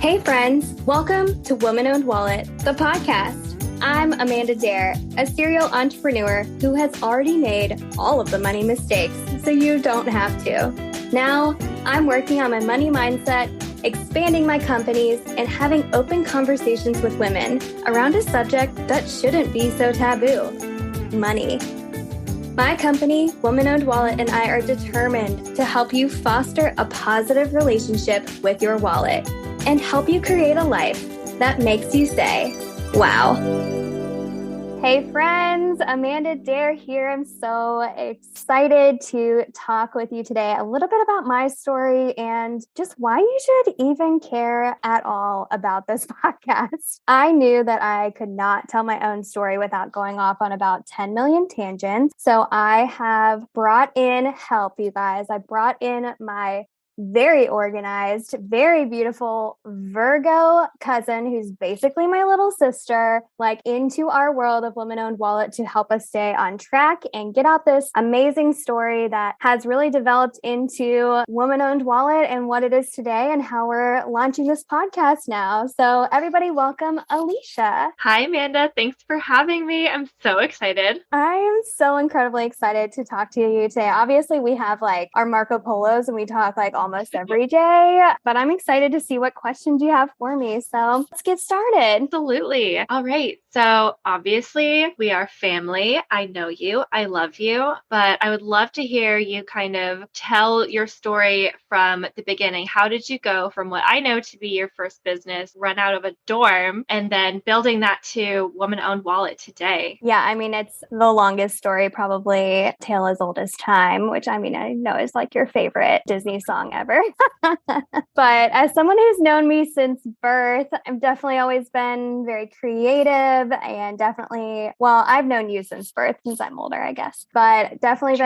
Hey friends, welcome to Woman Owned Wallet, the podcast. I'm Amanda Dare, a serial entrepreneur who has already made all of the money mistakes, so you don't have to. Now, I'm working on my money mindset, expanding my companies, and having open conversations with women around a subject that shouldn't be so taboo: money. My company, Woman Owned Wallet, and I are determined to help you foster a positive relationship with your wallet and help you create a life that makes you say, wow. Hey friends, Amanda Dare here. I'm so excited to talk with you today a little bit about my story and just why you should even care at all about this podcast. I knew that I could not tell my own story without going off on about 10 million tangents. So I have brought in help, you guys. I brought in my very organized, very beautiful Virgo cousin, who's basically my little sister, into our world of Woman Owned Wallet to help us stay on track and get out this amazing story that has really developed into Woman Owned Wallet and what it is today and how we're launching this podcast now. So everybody welcome Alicia. Hi, Amanda. Thanks for having me. I'm so excited. I am so incredibly excited to talk to you today. Obviously, we have our Marco Polos and we talk almost every day, but I'm excited to see what questions you have for me. So let's get started. Absolutely. All right. So obviously we are family. I know you. I love you, but I would love to hear you kind of tell your story from the beginning. How did you go from what I know to be your first business, run out of a dorm, and then building that to Woman Owned Wallet today? Yeah, I mean, it's the longest story, probably Tale as Old as Time, which I know is your favorite Disney song ever. But as someone who's known me since birth, I've definitely always been very creative and I've known you since birth, since I'm older, I guess, but definitely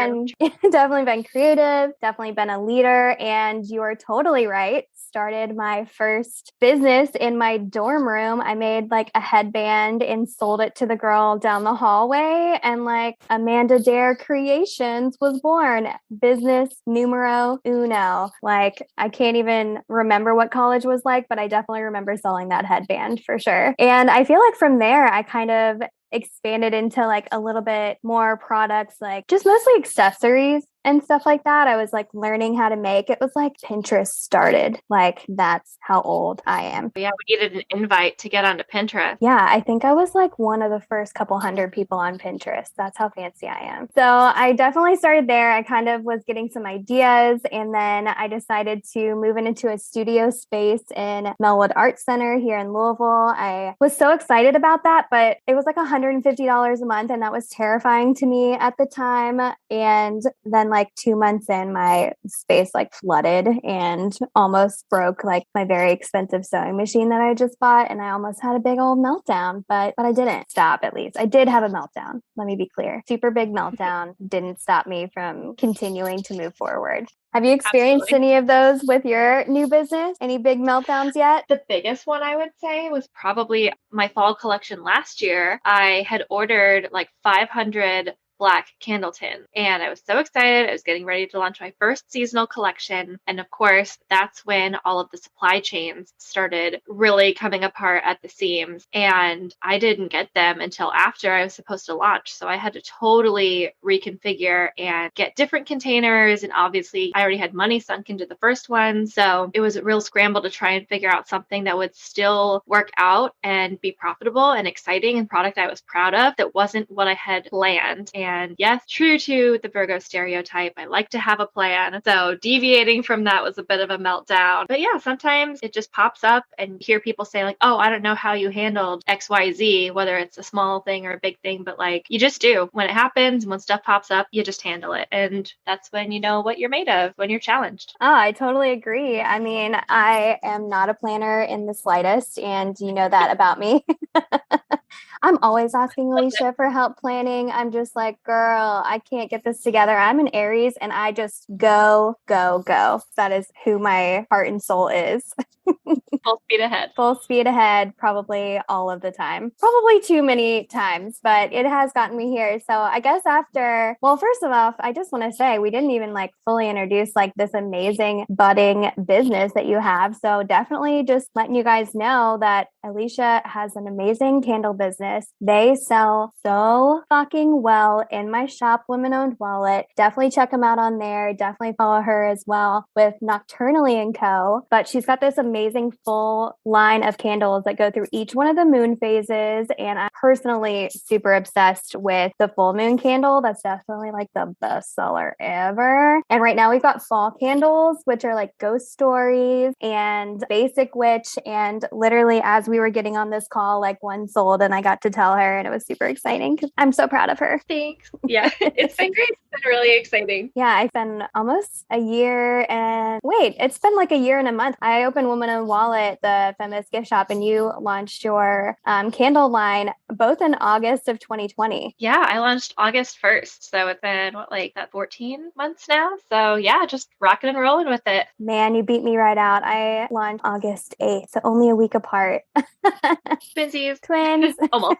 been creative, definitely been a leader. And you are totally right. Started my first business in my dorm room. I made a headband and sold it to the girl down the hallway, and Amanda Dare Creations was born. Business numero uno. I can't even remember what college was like, but I definitely remember selling that headband for sure. And I feel from there, I kind of expanded into a little bit more products, just mostly accessories and stuff like that. I was learning how to make. It was Pinterest started. That's how old I am. Yeah, we needed an invite to get onto Pinterest. Yeah, I think I was one of the first couple hundred people on Pinterest. That's how fancy I am. So I definitely started there. I kind of was getting some ideas, and then I decided to move into a studio space in Melwood Arts Center here in Louisville. I was so excited about that, but it was $150 a month, and that was terrifying to me at the time. And then 2 months in, my space flooded and almost broke my very expensive sewing machine that I just bought, and I almost had a big old meltdown, but I didn't stop. At least I did have a meltdown, let me be clear. Super big meltdown didn't stop me from continuing to move forward. Have you experienced any of those with your new business? Any big meltdowns yet? The biggest one I would say was probably my fall collection last year. I had ordered 500 black candle tins, and I was so excited. I was getting ready to launch my first seasonal collection. And of course, that's when all of the supply chains started really coming apart at the seams, and I didn't get them until after I was supposed to launch. So I had to totally reconfigure and get different containers. And obviously I already had money sunk into the first one. So it was a real scramble to try and figure out something that would still work out and be profitable and exciting and product I was proud of that wasn't what I had planned. And yes, true to the Virgo stereotype, I like to have a plan. So deviating from that was a bit of a meltdown. But yeah, sometimes it just pops up and you hear people say oh, I don't know how you handled XYZ, whether it's a small thing or a big thing, but you just do. When it happens, when stuff pops up, you just handle it. And that's when you know what you're made of, when you're challenged. Oh, I totally agree. I mean, I am not a planner in the slightest, and you know that about me. I'm always asking Alicia for help planning. I'm just like, girl, I can't get this together. I'm an Aries and I just go, go, go. That is who my heart and soul is. Full speed ahead. Full speed ahead, probably all of the time. Probably too many times, but it has gotten me here. So I guess well, first of all, I just want to say we didn't even like fully introduce like this amazing budding business that you have. So definitely just letting you guys know that Alicia has an amazing candle business. They sell so fucking well in my shop, Women Owned Wallet. Definitely check them out on there. Definitely follow her as well with Nocturnally & Co. But she's got this amazing full line of candles that go through each one of the moon phases. And I'm personally super obsessed with the full moon candle. That's definitely like the best seller ever. And right now we've got fall candles, which are like ghost stories and basic witch. And literally as we were getting on this call, like one sold and I got to tell her and it was super exciting because I'm so proud of her. Thanks. Yeah, it's been great. It's been really exciting. Yeah, it's been almost a year it's been like a year and a month. I opened Woman Owned Wallet, the feminist gift shop, and you launched your candle line both in August of 2020. Yeah, I launched August 1st. So it's been like that 14 months now. So yeah, just rocking and rolling with it. Man, you beat me right out. I launched August 8th, so only a week apart. Twinsies. Twins. Almost.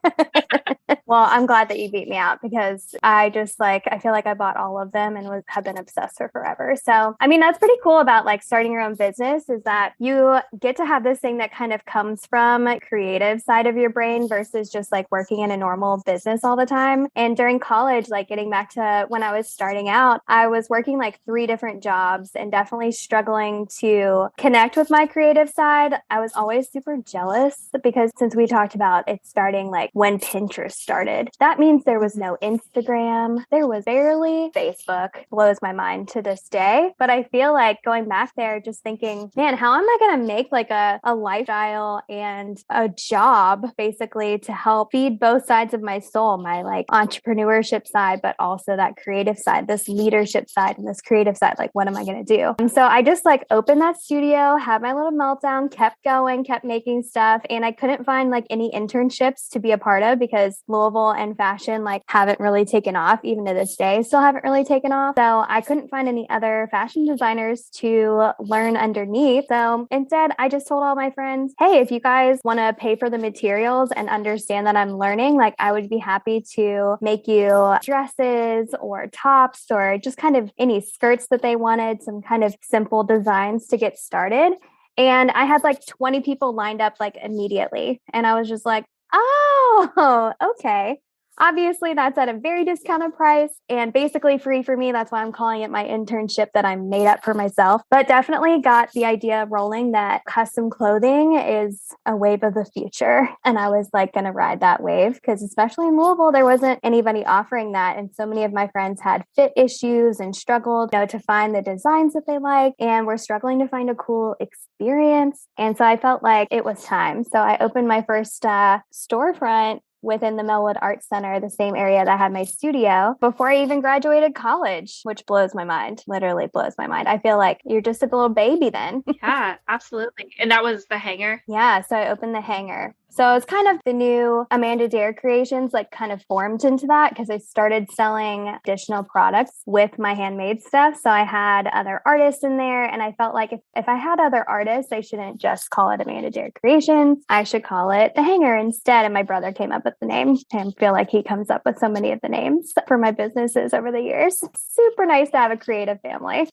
Well, I'm glad that you beat me out because I feel like I bought all of them and have been obsessed for forever. So, I mean, that's pretty cool about like starting your own business is that you get to have this thing that kind of comes from creative side of your brain versus just like working in a normal business all the time. And during college, like getting back to when I was starting out, I was working like 3 different jobs and definitely struggling to connect with my creative side. I was always super jealous because since we talked about it starting like when Pinterest started, that means there was no Instagram. There was barely Facebook. Blows my mind to this day. But I feel like going back there, just thinking, man, how am I going to make like a lifestyle and a job basically to help feed both sides of my soul, my like entrepreneurship side, but also that creative side, this leadership side and this creative side. Like, what am I going to do? And so I just like opened that studio, had my little meltdown, kept going, kept making stuff. And I couldn't find like any internships to be a part of because Louisville and fashion like haven't really taken off, even to this day, still haven't really taken off. So I couldn't find any other fashion designers to learn underneath. So instead, I just told all my friends, hey, if you guys want to pay for the materials and understand that I'm learning, like I would be happy to make you dresses or tops or just kind of any skirts that they wanted, some kind of simple designs to get started. And I had like 20 people lined up like immediately. And I was just like, oh, okay. Obviously, that's at a very discounted price and basically free for me. That's why I'm calling it my internship that I made up for myself. But definitely got the idea rolling that custom clothing is a wave of the future. And I was like going to ride that wave because especially in Louisville, there wasn't anybody offering that. And so many of my friends had fit issues and struggled, to find the designs that they like and were struggling to find a cool experience. And so I felt like it was time. So I opened my first storefront within the Melwood Arts Center, the same area that I had my studio before I even graduated college, which blows my mind, literally blows my mind. I feel like you're just a little baby then. Yeah, absolutely. And that was the hanger? Yeah, so I opened the hanger. So it's kind of the new Amanda Dare creations, like kind of formed into that because I started selling additional products with my handmade stuff. So I had other artists in there and I felt like if I had other artists, I shouldn't just call it Amanda Dare Creations. I should call it The Hanger instead. And my brother came up with the name. I feel like he comes up with so many of the names for my businesses over the years. Super nice to have a creative family.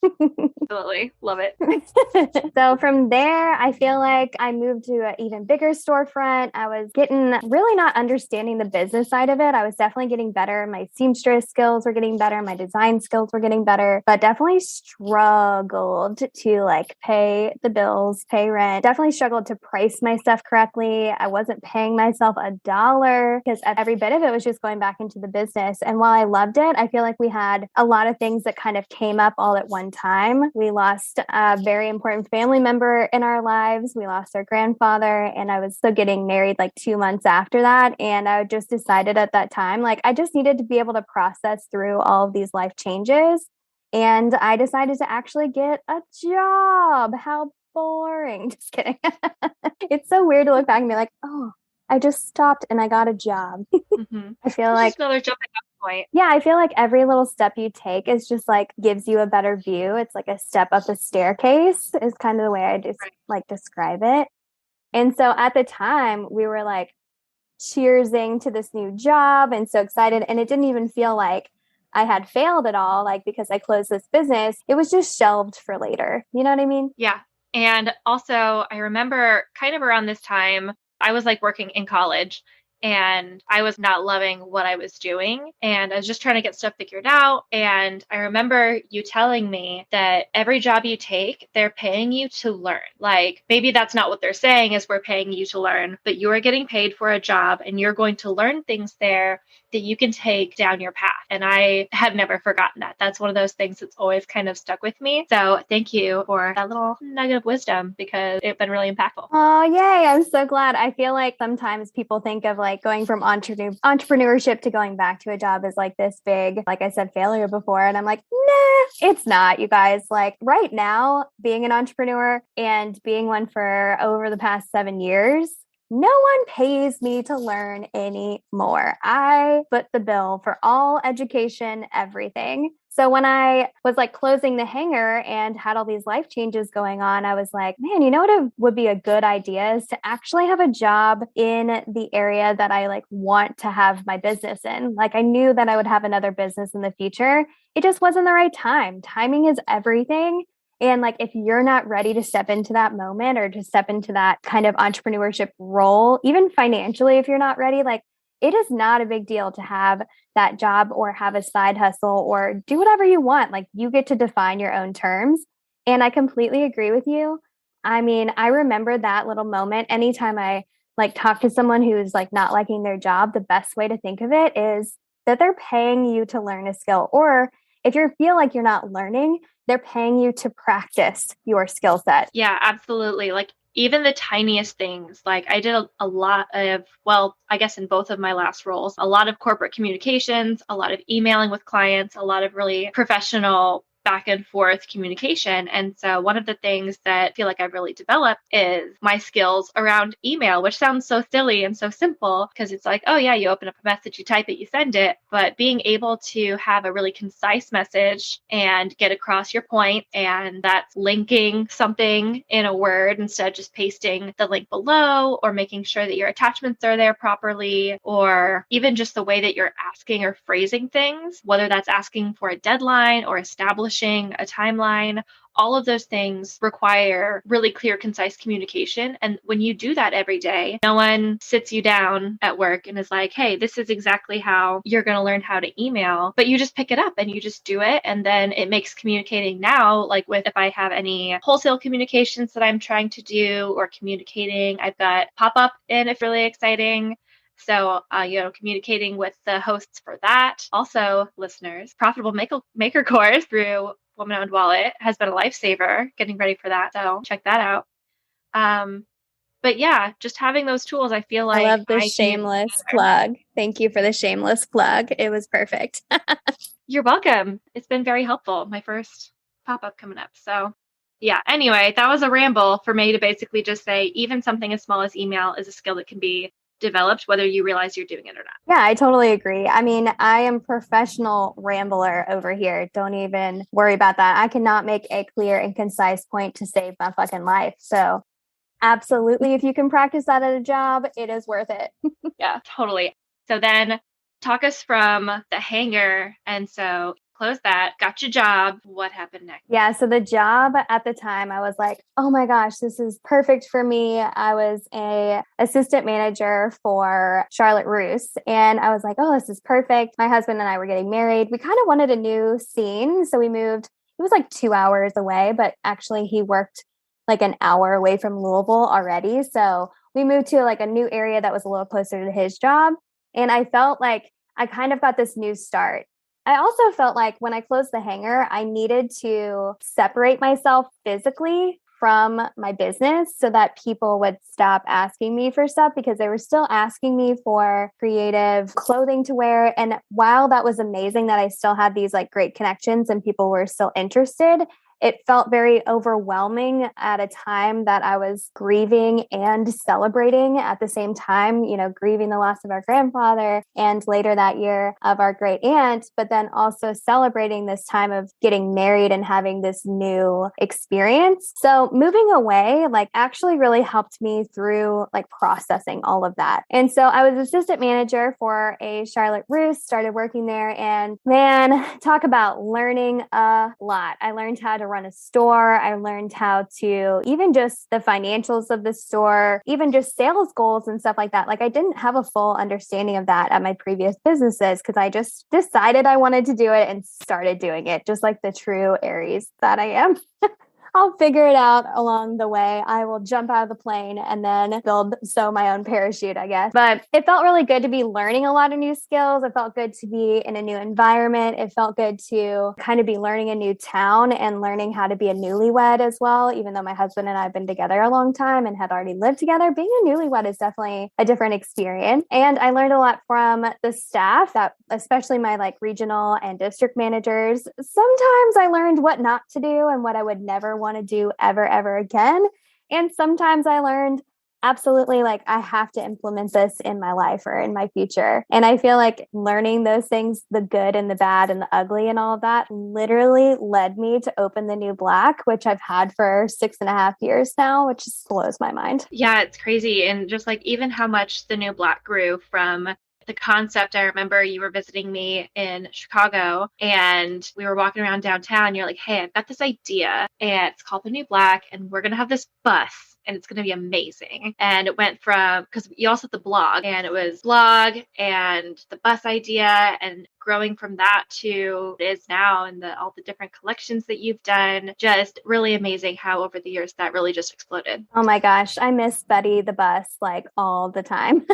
Absolutely. Love it. So from there, I feel like I moved to an even bigger storefront. I was really not understanding the business side of it. I was definitely getting better. My seamstress skills were getting better. My design skills were getting better, but definitely struggled to like pay the bills, pay rent, definitely struggled to price my stuff correctly. I wasn't paying myself $1 because every bit of it was just going back into the business. And while I loved it, I feel like we had a lot of things that kind of came up all at one time. We lost a very important family member in our lives. We lost our grandfather, and I was still getting married like 2 months after that. And I just decided at that time, like I just needed to be able to process through all of these life changes. And I decided to actually get a job. How boring. Just kidding. It's so weird to look back and be like, oh, I just stopped and I got a job. Mm-hmm. I feel It's like, just another jump at that point. yeah, I feel like every little step you take is just like gives you a better view. It's like a step up a staircase is kind of the way I just Right. like describe it. And so at the time we were like cheersing to this new job and so excited. And it didn't even feel like I had failed at all, like because I closed this business. It was just shelved for later. You know what I mean? Yeah. And also, I remember kind of around this time, I was like working in college and I was not loving what I was doing. And I was just trying to get stuff figured out. And I remember you telling me that every job you take, they're paying you to learn. Like maybe that's not what they're saying is we're paying you to learn, but you are getting paid for a job and you're going to learn things there that you can take down your path. And I have never forgotten that. That's one of those things that's always kind of stuck with me. So thank you for that little nugget of wisdom because it's been really impactful. Oh, yay. I'm so glad. I feel like sometimes people think of like going from entrepreneurship to going back to a job is like this big, like I said, failure before. And I'm like, nah, it's not, you guys. Like right now, being an entrepreneur and being one for over the past 7 years, no one pays me to learn anymore. I foot the bill for all education, everything. So when I was like closing the hangar and had all these life changes going on, I was like, man, you know what would be a good idea is to actually have a job in the area that I like want to have my business in. Like I knew that I would have another business in the future. It just wasn't the right time. Timing is everything. And like, if you're not ready to step into that moment or to step into that kind of entrepreneurship role, even financially, if you're not ready, like it is not a big deal to have that job or have a side hustle or do whatever you want. Like you get to define your own terms. And I completely agree with you. I mean, I remember that little moment. Anytime I like talk to someone who's like not liking their job, the best way to think of it is that they're paying you to learn a skill. Or if you feel like you're not learning, they're paying you to practice your skill set. Yeah, absolutely. Like even the tiniest things, like I did a lot of, well, I guess in both of my last roles, a lot of corporate communications, a lot of emailing with clients, a lot of really professional back and forth communication. And so one of the things that I feel like I've really developed is my skills around email, which sounds so silly and so simple because it's like, oh yeah, you open up a message, you type it, you send it. But being able to have a really concise message and get across your point, and that's linking something in a word instead of just pasting the link below, or making sure that your attachments are there properly, or even just the way that you're asking or phrasing things, whether that's asking for a deadline or establishing a timeline. All of those things require really clear, concise communication. And when you do that every day, no one sits you down at work and is like, hey, this is exactly how you're going to learn how to email. But you just pick it up and you just do it. And then it makes communicating now, like with if I have any wholesale communications that I'm trying to do or communicating, I've got pop up in, it's really exciting. So, communicating with the hosts for that. Also, listeners, Profitable Maker course through Woman Owned Wallet has been a lifesaver getting ready for that. So check that out. But yeah, just having those tools, I feel like I love the I can use shameless together. plug. Thank you for the shameless plug. It was perfect. You're welcome. It's been very helpful. My first pop-up coming up. So yeah, anyway, that was a ramble for me to basically just say even something as small as email is a skill that can be developed, whether you realize you're doing it or not. Yeah, I totally agree. I mean, I am professional rambler over here. Don't even worry about that. I cannot make a clear and concise point to save my fucking life. So absolutely, if you can practice that at a job, it is worth it. Yeah, totally. So then talk us from the hangar. And so close that, got your job. What happened next? Yeah, so the job at the time, I was like, oh my gosh, this is perfect for me. I was a assistant manager for Charlotte Russe, and I was like, oh, this is perfect. My husband and I were getting married. We kind of wanted a new scene, so we moved. It was like 2 hours away, but actually he worked like an hour away from Louisville already. So we moved to like a new area that was a little closer to his job, and I felt like I kind of got this new start. I also felt like when I closed the hangar, I needed to separate myself physically from my business so that people would stop asking me for stuff because they were still asking me for creative clothing to wear. And while that was amazing that I still had these like great connections and people were still interested, it felt very overwhelming at a time that I was grieving and celebrating at the same time, grieving the loss of our grandfather and later that year of our great aunt, but then also celebrating this time of getting married and having this new experience. So moving away, actually really helped me through processing all of that. And so I was assistant manager for a Charlotte Russe, started working there, and man, talk about learning a lot. I learned how to run a store. I learned how to even just the financials of the store, even just sales goals and stuff like that. I didn't have a full understanding of that at my previous businesses because I just decided I wanted to do it and started doing it, just like the true Aries that I am. I'll figure it out along the way. I will jump out of the plane and then sew my own parachute, I guess. But it felt really good to be learning a lot of new skills. It felt good to be in a new environment. It felt good to kind of be learning a new town and learning how to be a newlywed as well. Even though my husband and I have been together a long time and had already lived together, being a newlywed is definitely a different experience. And I learned a lot from the staff, that especially my regional and district managers. Sometimes I learned what not to do and what I would never want to do ever again. And sometimes I learned absolutely I have to implement this in my life or in my future. And I feel like learning those things, the good and the bad and the ugly and all of that, literally led me to open the New Black, which I've had for 6.5 years now, which just blows my mind. Yeah, it's crazy. And just even how much the New Black grew from the concept. I remember you were visiting me in Chicago and we were walking around downtown. You're like, hey, I've got this idea and it's called the New Black and we're going to have this bus and it's going to be amazing. And it went from, because you also had the blog, and it was blog and the bus idea and growing from that to it is now and all the different collections that you've done. Just really amazing how over the years that really just exploded. Oh my gosh. I miss Betty the bus all the time.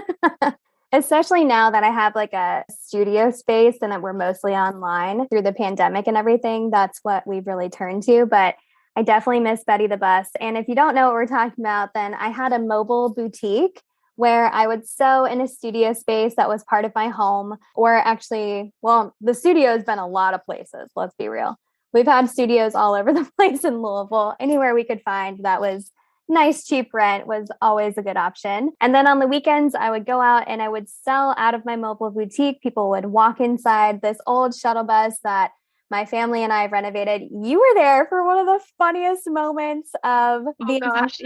Especially now that I have a studio space and that we're mostly online through the pandemic and everything. That's what we've really turned to. But I definitely miss Betty the bus. And if you don't know what we're talking about, then I had a mobile boutique where I would sew in a studio space that was part of my home. Or actually, well, the studio has been a lot of places. Let's be real. We've had studios all over the place in Louisville. Anywhere we could find that was nice, cheap rent was always a good option. And then on the weekends, I would go out and I would sell out of my mobile boutique. People would walk inside this old shuttle bus that my family and I renovated. You were there for one of the funniest moments of the bus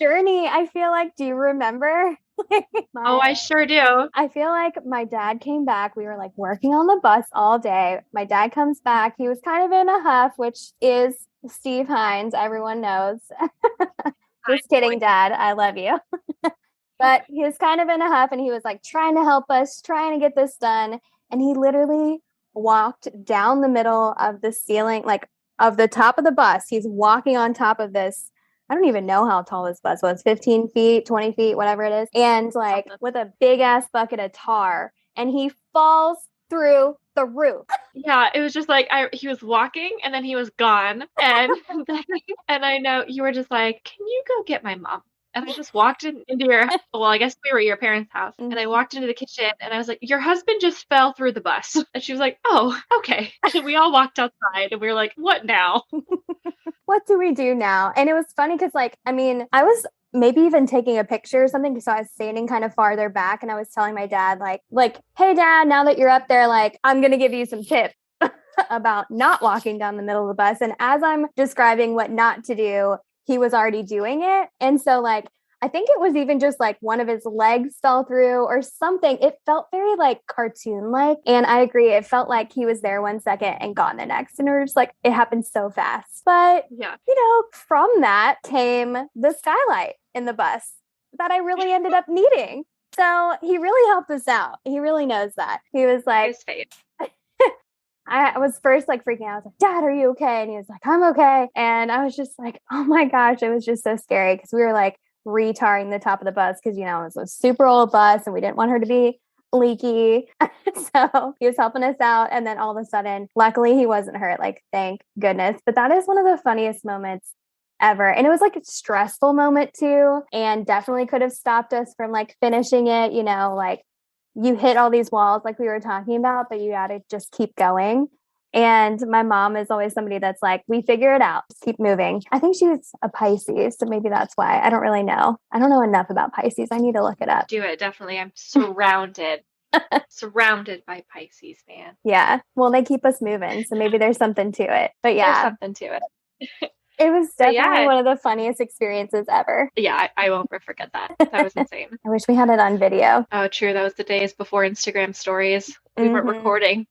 journey. I feel do you remember? I sure do. I feel my dad came back. We were working on the bus all day. My dad comes back. He was kind of in a huff, which is Steve Hines. Everyone knows. Just kidding, Dad. I love you. But he was kind of in a huff and he was trying to help us, trying to get this done. And he literally walked down the middle of the ceiling, of the top of the bus. He's walking on top of this. I don't even know how tall this bus was, 15 feet, 20 feet, whatever it is. And with a big ass bucket of tar. And he falls through the roof. Yeah, it was just he was walking and then he was gone. And and I know you were just can you go get my mom? And I just walked into your, well, I guess we were at your parents' house. Mm-hmm. And I walked into the kitchen and I was like, your husband just fell through the bus. And she was like, oh, okay. And we all walked outside and we were like, what now? What do we do now? And it was funny because I was maybe even taking a picture or something. So I was standing kind of farther back and I was telling my dad, hey, Dad, now that you're up there, I'm going to give you some tips about not walking down the middle of the bus. And as I'm describing what not to do, he was already doing it. And so I think it was even just one of his legs fell through or something. It felt very cartoon-like. And I agree. It felt like he was there one second and gone the next. And we were just it happened so fast. But, yeah, from that came the skylight in the bus that I really ended up needing. So he really helped us out. He really knows that. He was his face. I was first freaking out. I was like, Dad, are you okay? And he was like, I'm okay. And I was just oh my gosh, it was just so scary because we were retarring the top of the bus because, it was a super old bus and we didn't want her to be leaky. So he was helping us out. And then all of a sudden, luckily he wasn't hurt. Thank goodness. But that is one of the funniest moments ever. And it was a stressful moment too. And definitely could have stopped us from finishing it, you hit all these walls we were talking about, but you got to just keep going. And my mom is always somebody that's like, we figure it out, just keep moving. I think she's a Pisces, so maybe that's why. I don't really know. I don't know enough about Pisces. I need to look it up. Do it, definitely. I'm surrounded by Pisces, man. Yeah. Well, they keep us moving, so maybe there's something to it. But There's yeah, something to it. it was But definitely yeah, one of the funniest experiences ever. yeah, I won't forget that. That was insane. I wish we had it on video. Oh, true. That was the days before Instagram stories. We weren't Mm-hmm. recording.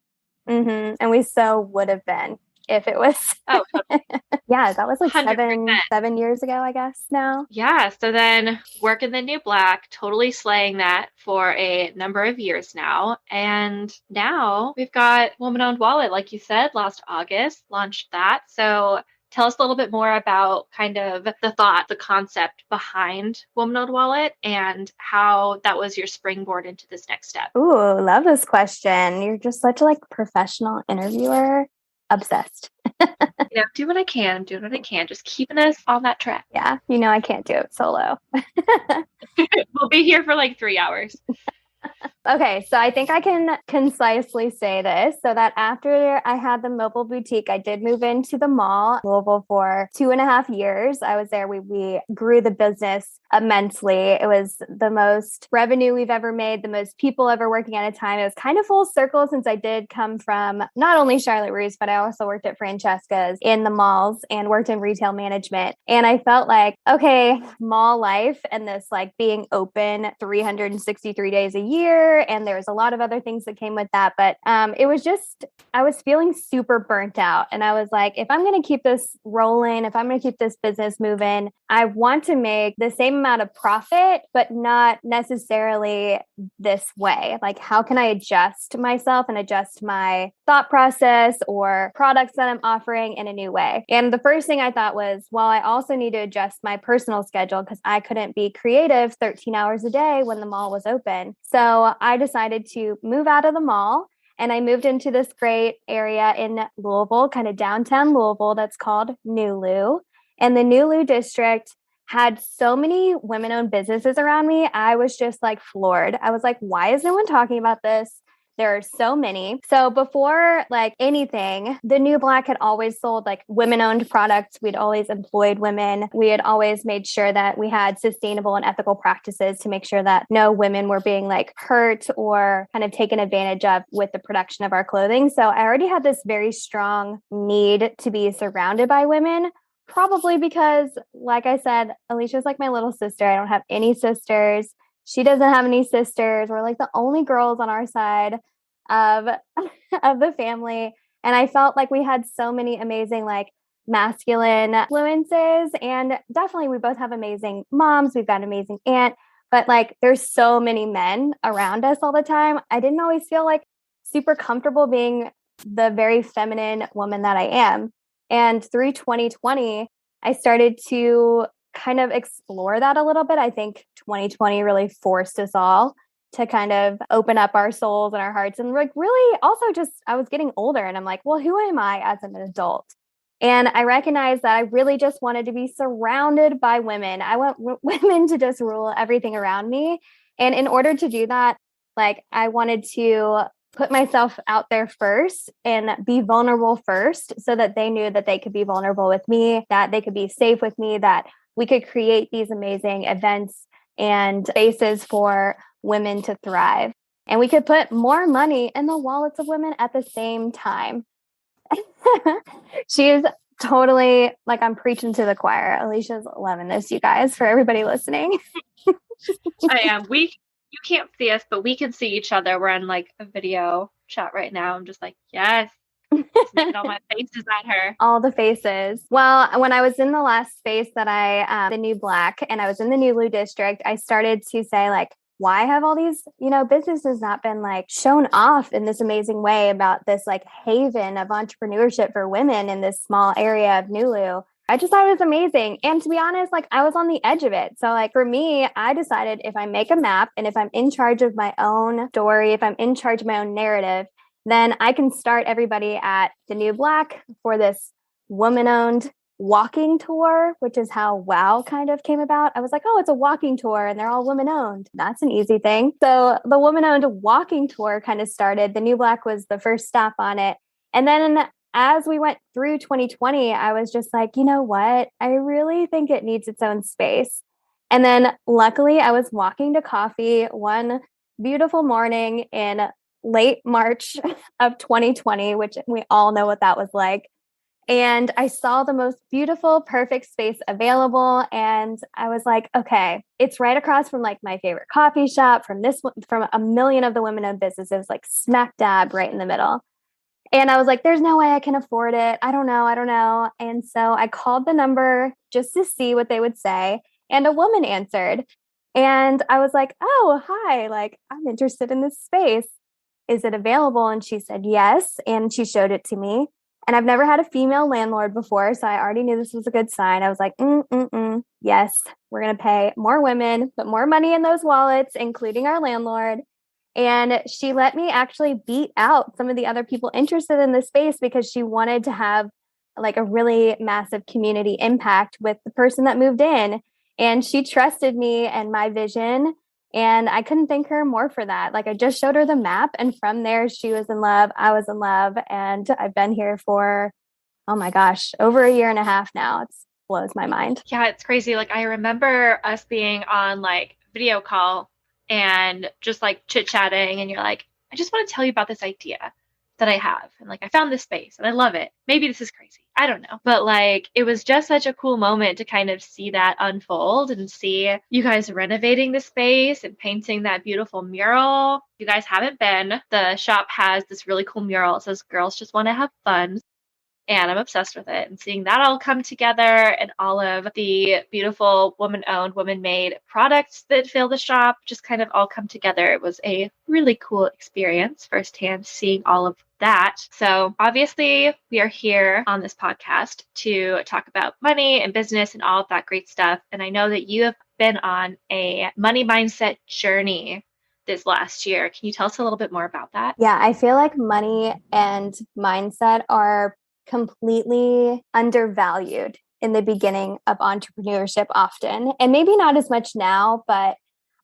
Mm-hmm. And we so would have been if it was. Oh, totally. Yeah, that was like 100%. 7 years ago, I guess now. Yeah, so then work in the new black, totally slaying that for a number of years now. And now we've got Woman Owned Wallet, like you said, last August, launched that. So tell us a little bit more about kind of the thought, the concept behind Woman Owned Wallet and how that was your springboard into this next step. Ooh, love this question. You're just such a like professional interviewer. Obsessed. Do what I can, just keeping us on that track. Yeah, I can't do it solo. We'll be here for like 3 hours. Okay, so I think I can concisely say this so that after I had the mobile boutique, I did move into the mall, Louisville, for 2.5 years. I was there. We grew the business immensely. It was the most revenue we've ever made, the most people ever working at a time. It was kind of full circle since I did come from not only Charlotte Russe, but I also worked at Francesca's in the malls and worked in retail management. And I felt like, okay, mall life and this like being open 363 days a year. And there was a lot of other things that came with that. But it was just, I was feeling super burnt out. And I was like, if I'm going to keep this rolling, if I'm going to keep this business moving, I want to make the same amount of profit, but not necessarily this way. Like, how can I adjust myself and adjust my thought process or products that I'm offering in a new way? And the first thing I thought was, well, I also need to adjust my personal schedule because I couldn't be creative 13 hours a day when the mall was open. So I decided to move out of the mall. And I moved into this great area in Louisville, kind of downtown Louisville, that's called New Lou. And the New Lou district had so many women-owned businesses around me. I was just like floored. I was like, why is no one talking about this? There are so many. So before like anything, the New Black had always sold like women-owned products. We'd always employed women. We had always made sure that we had sustainable and ethical practices to make sure that no women were being like hurt or kind of taken advantage of with the production of our clothing. So I already had this very strong need to be surrounded by women. Probably because, like I said, Alicia's like my little sister. I don't have any sisters. She doesn't have any sisters. We're like the only girls on our side of the family. And I felt like we had so many amazing, like masculine influences. And definitely we both have amazing moms. We've got an amazing aunt. But like there's so many men around us all the time. I didn't always feel like super comfortable being the very feminine woman that I am. And through 2020, I started to kind of explore that a little bit. I think 2020 really forced us all to kind of open up our souls and our hearts. And like really also just, I was getting older and I'm like, well, who am I as an adult? And I recognized that I really just wanted to be surrounded by women. I want women to just rule everything around me. And in order to do that, like I wanted to put myself out there first and be vulnerable first so that they knew that they could be vulnerable with me, that they could be safe with me, that we could create these amazing events and spaces for women to thrive. And we could put more money in the wallets of women at the same time. She is totally like, I'm preaching to the choir. Alicia's loving this, you guys, for everybody listening. I am. You can't see us, but we can see each other. We're on like a video chat right now. I'm just like, yes. Just making all my faces at her. All the faces. Well, when I was in the last space that the New Black, and I was in the New Lou district, I started to say like, why have all these, businesses not been like shown off in this amazing way about this like haven of entrepreneurship for women in this small area of New Lou? I just thought it was amazing. And to be honest, like I was on the edge of it. So like for me, I decided if I make a map and if I'm in charge of my own story, if I'm in charge of my own narrative, then I can start everybody at the New Black for this woman-owned walking tour, which is how WOW kind of came about. I was like, oh, it's a walking tour and they're all women-owned. That's an easy thing. So the woman-owned walking tour kind of started. The New Black was the first stop on it. And then as we went through 2020, I was just like, you know what? I really think it needs its own space. And then luckily, I was walking to coffee one beautiful morning in late March of 2020, which we all know what that was like. And I saw the most beautiful, perfect space available. And I was like, okay, it's right across from like my favorite coffee shop, from a million of the women-owned businesses, like smack dab right in the middle. And I was like, there's no way I can afford it. I don't know. I don't know. And so I called the number just to see what they would say. And a woman answered. And I was like, oh, hi, like, I'm interested in this space. Is it available? And she said, yes. And she showed it to me. And I've never had a female landlord before. So I already knew this was a good sign. I was like, yes, we're going to pay more women, put more money in those wallets, including our landlord. And she let me actually beat out some of the other people interested in this space because she wanted to have like a really massive community impact with the person that moved in. And she trusted me and my vision. And I couldn't thank her more for that. Like I just showed her the map. And from there, she was in love. I was in love. And I've been here for, oh my gosh, over a year and a half now. It blows my mind. Yeah, it's crazy. Like I remember us being on like video call and just like chit-chatting, and you're like, I just want to tell you about this idea that I have. And like I found this space and I love it. Maybe this is crazy. I don't know. But like it was just such a cool moment to kind of see that unfold and see you guys renovating the space and painting that beautiful mural. If you guys haven't been, the shop has this really cool mural. It says girls just want to have fun. And I'm obsessed with it. And seeing that all come together and all of the beautiful woman-owned, woman-made products that fill the shop just kind of all come together. It was a really cool experience firsthand seeing all of that. So obviously we are here on this podcast to talk about money and business and all of that great stuff. And I know that you have been on a money mindset journey this last year. Can you tell us a little bit more about that? Yeah, I feel like money and mindset are completely undervalued in the beginning of entrepreneurship often. And maybe not as much now, but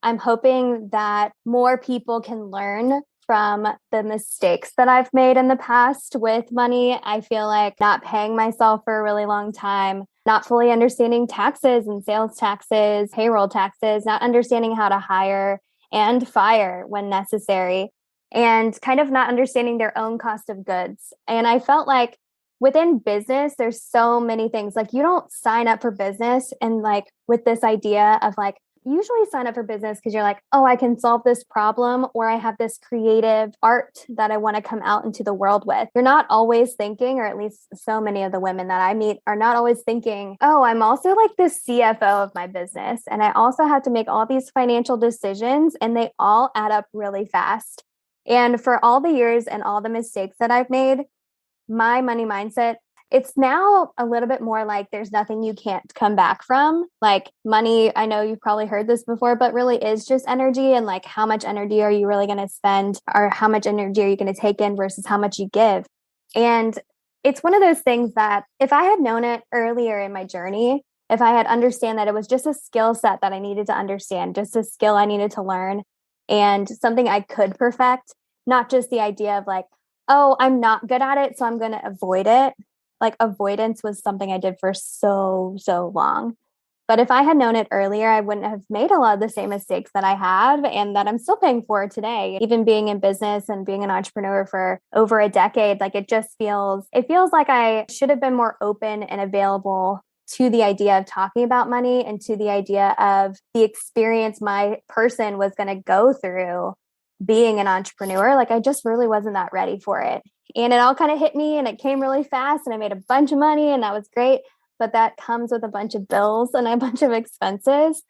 I'm hoping that more people can learn from the mistakes that I've made in the past with money. I feel like not paying myself for a really long time, not fully understanding taxes and sales taxes, payroll taxes, not understanding how to hire and fire when necessary, and kind of not understanding their own cost of goods. And I felt like within business, there's so many things. Like you don't sign up for business and like with this idea of like, usually sign up for business because you're like, oh, I can solve this problem, or I have this creative art that I want to come out into the world with. You're not always thinking, or at least so many of the women that I meet are not always thinking, oh, I'm also like the CFO of my business. And I also have to make all these financial decisions, and they all add up really fast. And for all the years and all the mistakes that I've made, my money mindset, it's now a little bit more like there's nothing you can't come back from. Like money, I know you've probably heard this before, but really is just energy. And like how much energy are you really going to spend, or how much energy are you going to take in versus how much you give? And it's one of those things that if I had known it earlier in my journey, if I had understand that it was just a skill set that I needed to understand, just a skill I needed to learn and something I could perfect, not just the idea of like, oh, I'm not good at it, so I'm going to avoid it. Like avoidance was something I did for so long. But if I had known it earlier, I wouldn't have made a lot of the same mistakes that I have and that I'm still paying for today. Even being in business and being an entrepreneur for over a decade, like it feels like I should have been more open and available to the idea of talking about money and to the idea of the experience my person was going to go through being an entrepreneur. Like I just really wasn't that ready for it. And it all kind of hit me and it came really fast and I made a bunch of money and that was great. But that comes with a bunch of bills and a bunch of expenses.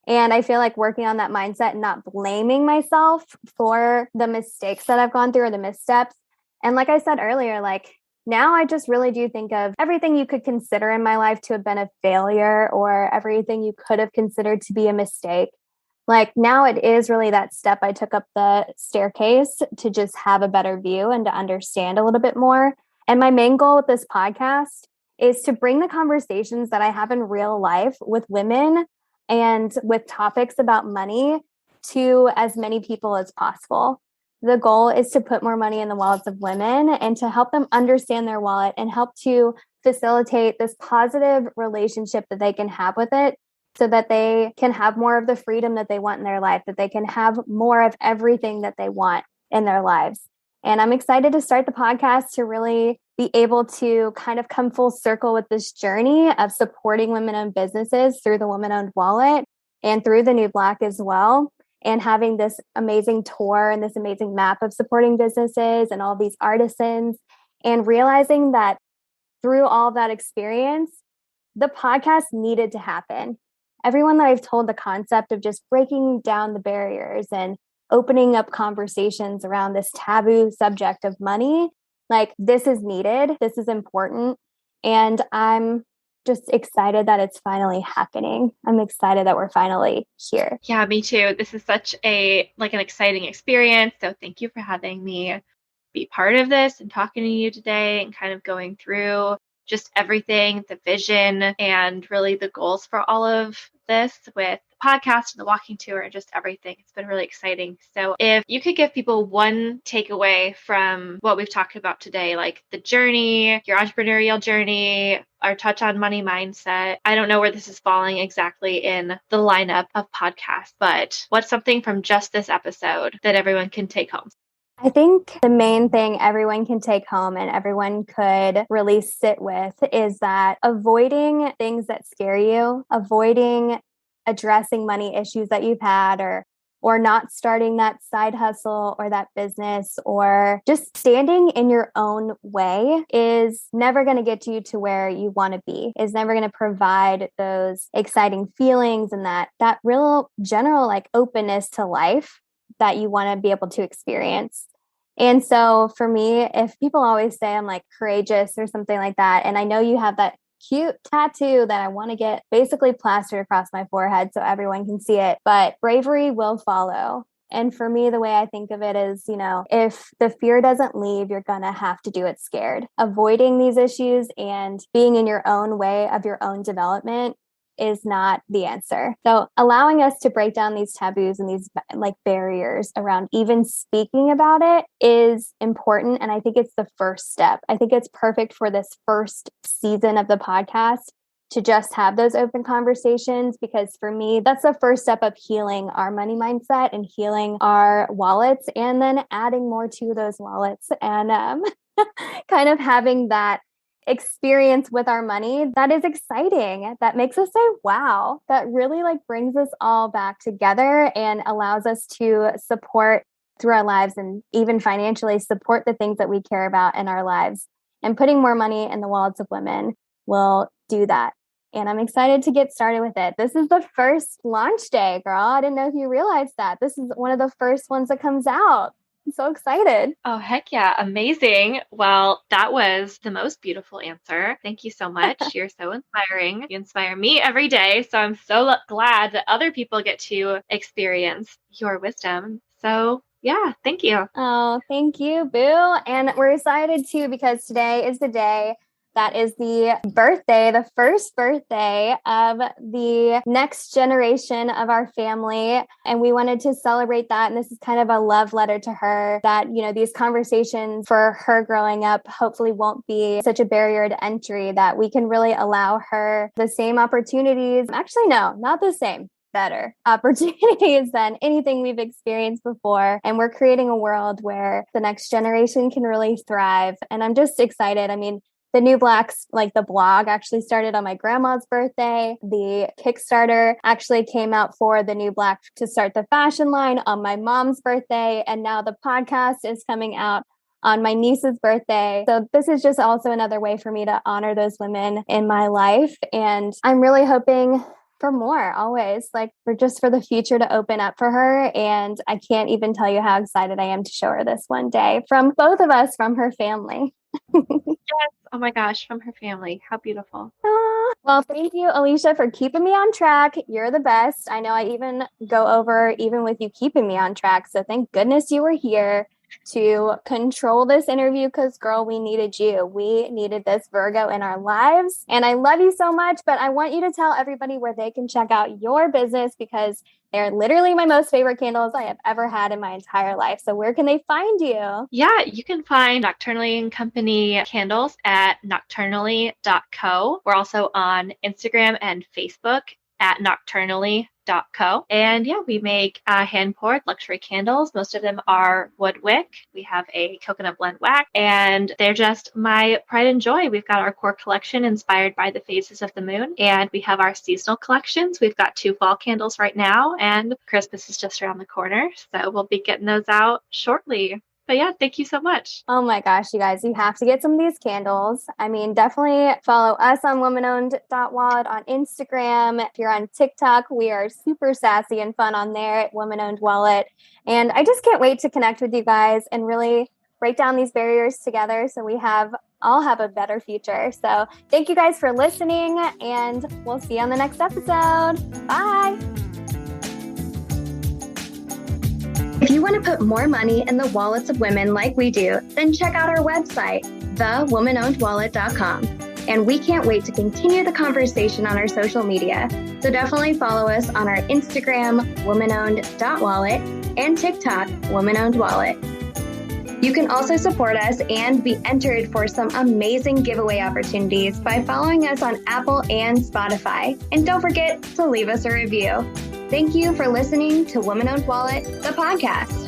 And I feel like working on that mindset and not blaming myself for the mistakes that I've gone through or the missteps. And like I said earlier, like now I just really do think of everything you could consider in my life to have been a failure or everything you could have considered to be a mistake. Like now it is really that step I took up the staircase to just have a better view and to understand a little bit more. And my main goal with this podcast is to bring the conversations that I have in real life with women and with topics about money to as many people as possible. The goal is to put more money in the wallets of women and to help them understand their wallet and help to facilitate this positive relationship that they can have with it so that they can have more of the freedom that they want in their life, that they can have more of everything that they want in their lives. And I'm excited to start the podcast to really be able to kind of come full circle with this journey of supporting women-owned businesses through the Women-Owned Wallet and through the New Black as well. And having this amazing tour and this amazing map of supporting businesses and all these artisans, and realizing that through all that experience, the podcast needed to happen. Everyone that I've told the concept of just breaking down the barriers and opening up conversations around this taboo subject of money, like this is needed, this is important. And I'm just excited that it's finally happening. I'm excited that we're finally here. Yeah, me too. This is such an exciting experience. So thank you for having me be part of this and talking to you today and kind of going through just everything, the vision and really the goals for all of this with the podcast and the walking tour and just everything. It's been really exciting. So if you could give people one takeaway from what we've talked about today, like the journey, your entrepreneurial journey, our touch on money mindset. I don't know where this is falling exactly in the lineup of podcasts, but what's something from just this episode that everyone can take home? I think the main thing everyone can take home and everyone could really sit with is that avoiding things that scare you, avoiding addressing money issues that you've had or not starting that side hustle or that business or just standing in your own way is never going to get you to where you want to be, is never going to provide those exciting feelings and that real general like openness to life that you want to be able to experience. And so for me, if people always say I'm like courageous or something like that, and I know you have that cute tattoo that I want to get basically plastered across my forehead so everyone can see it, but bravery will follow. And for me, the way I think of it is, if the fear doesn't leave, you're going to have to do it scared. Avoiding these issues and being in your own way of your own development is not the answer. So allowing us to break down these taboos and these like barriers around even speaking about it is important. And I think it's the first step. I think it's perfect for this first season of the podcast to just have those open conversations, because for me, that's the first step of healing our money mindset and healing our wallets, and then adding more to those wallets and kind of having that experience with our money that is exciting, that makes us say wow, that really like brings us all back together and allows us to support through our lives and even financially support the things that we care about in our lives. And putting more money in the wallets of women will do that. And I'm excited to get started with it. This is the first launch day, girl. I didn't know if you realized that. This is one of the first ones that comes out. I'm so excited. Oh, heck yeah. Amazing. Well, that was the most beautiful answer. Thank you so much. You're so inspiring. You inspire me every day. So I'm so glad that other people get to experience your wisdom. So yeah, thank you. Oh, thank you, Boo. And we're excited too, because today is the day that is the first birthday of the next generation of our family. And we wanted to celebrate that. And this is kind of a love letter to her that, these conversations for her growing up hopefully won't be such a barrier to entry, that we can really allow her the same opportunities. Actually, no, not the same. Better opportunities than anything we've experienced before. And we're creating a world where the next generation can really thrive. And I'm just excited. I mean, the New Blacks, like the blog, actually started on my grandma's birthday. The Kickstarter actually came out for the New Black to start the fashion line on my mom's birthday. And now the podcast is coming out on my niece's birthday. So this is just also another way for me to honor those women in my life. And I'm really hoping for more, always, like for the future to open up for her. And I can't even tell you how excited I am to show her this one day from both of us, from her family. Yes. Oh my gosh, from her family. How beautiful. Well, thank you, Alicia, for keeping me on track. You're the best. I know I even go over even with you keeping me on track. So thank goodness you were here to control this interview, because girl, we needed you. We needed this Virgo in our lives. And I love you so much, but I want you to tell everybody where they can check out your business, because They're literally my most favorite candles I have ever had in my entire life. So where can they find you? Yeah, you can find Nocturnally & Company candles at nocturnally.co. We're also on Instagram and Facebook at nocturnally.co. And yeah, we make hand-poured luxury candles. Most of them are wood wick. We have a coconut blend wax, and they're just my pride and joy. We've got our core collection inspired by the phases of the moon, and we have our seasonal collections. We've got 2 fall candles right now, and Christmas is just around the corner, so we'll be getting those out shortly. But yeah, thank you so much. Oh my gosh, you guys, you have to get some of these candles. I mean, definitely follow us on womanowned.wallet on Instagram. If you're on TikTok, we are super sassy and fun on there at Woman Owned Wallet. And I just can't wait to connect with you guys and really break down these barriers together so we all have a better future. So thank you guys for listening, and we'll see you on the next episode. Bye. If you want to put more money in the wallets of women like we do, then check out our website, thewomanownedwallet.com. And we can't wait to continue the conversation on our social media. So definitely follow us on our Instagram, womanowned.wallet, and TikTok, womanownedwallet. You can also support us and be entered for some amazing giveaway opportunities by following us on Apple and Spotify. And don't forget to leave us a review. Thank you for listening to Woman Owned Wallet, the podcast.